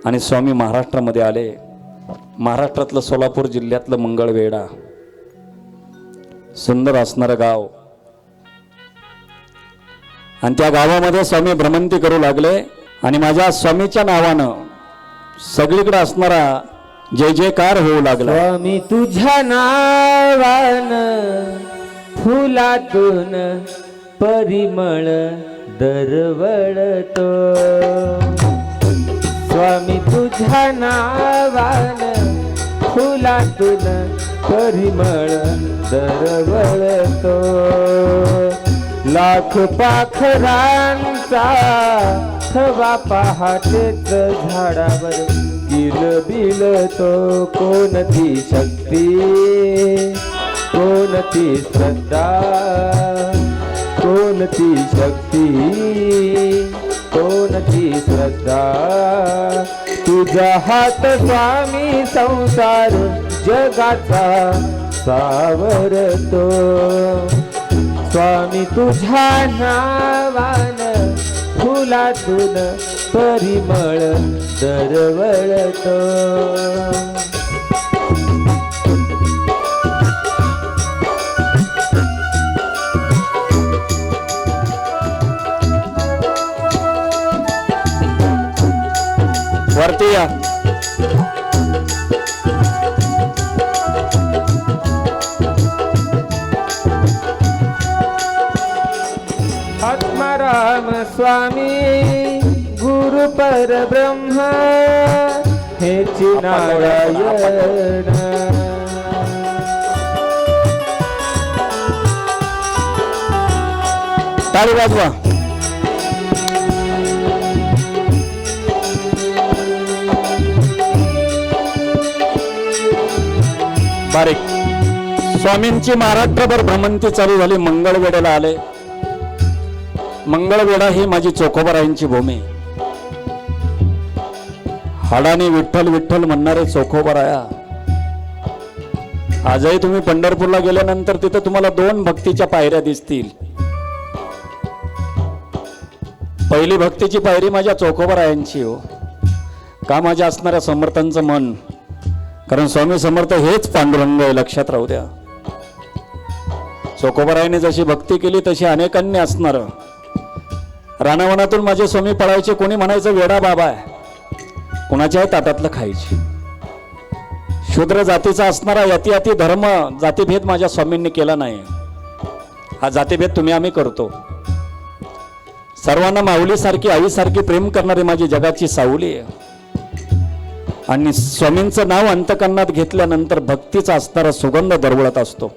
आणि स्वामी महाराष्ट्रामध्ये आले. महाराष्ट्रातलं सोलापूर जिल्ह्यातलं मंगळवेढा, सुंदर असणारं गाव, आणि त्या गावामध्ये स्वामी भ्रमंती करू लागले. आणि माझ्या स्वामीच्या नावानं सगळीकडे असणारा जय जयकार होऊ लागला. स्वामी तुझ्या नावानं फुलातून परिमळ दरवळतो. स्वामी तुझ्या नावानं फुलातून परिमळ दरवळतो. लाख पाखरांचा थवा पहाटेच झाडावर किलबिलतो. कोणती शक्ती, कोणती श्रद्धा, कोणती शक्ती, कोणती श्रद्धा. तुझा हात स्वामी संसार जगाचा सावरतो. स्वामी तुझ्या नावानं फुलातून परिमळ दरवळतो. वरती या. आत्माराम स्वामी गुरु परब्रह्म हेची नारायण. टाळी वाजवा. बारीक. स्वामींची महाराष्ट्रभर भ्रमंती चालू झाली. मंगळवेढ्याला आले. मंगळवेढा ही माझी चोखोबारायांची भूमी. हाडाने विठ्ठल विठ्ठल म्हणणारे चोखोबाराया. आजही तुम्ही पंढरपूरला गेल्यानंतर तिथे तुम्हाला 2 भक्तीच्या पायऱ्या दिसतील. पहिली भक्तीची पायरी माझ्या चोखोबारायांची हो. का? माझ्या असणाऱ्या समर्थांचं मन. कारण स्वामी समर्थ हेच पांडुरंग आहे, लक्षात राहू द्या. चोखोबारायाने जशी भक्ती केली तशी अनेकांनी असणार. रानावनातून माझे स्वामी पळायचे. कोणी म्हणायचं वेडा बाबा आहे, कोणाच्याही ताटातलं खायचे. शूद्र जातीचा असणारा यती धर्म, जातीभेद माझ्या स्वामींनी केला नाही. हा जातीभेद तुम्ही आम्ही करतो. सर्वांना माऊलीसारखी आईसारखी प्रेम करणारी माझी जगाची सावली आहे. आणि स्वामींचं नाव अंतकरणात घेतल्यानंतर भक्तीचा असणारा सुगंध दरवळत असतो.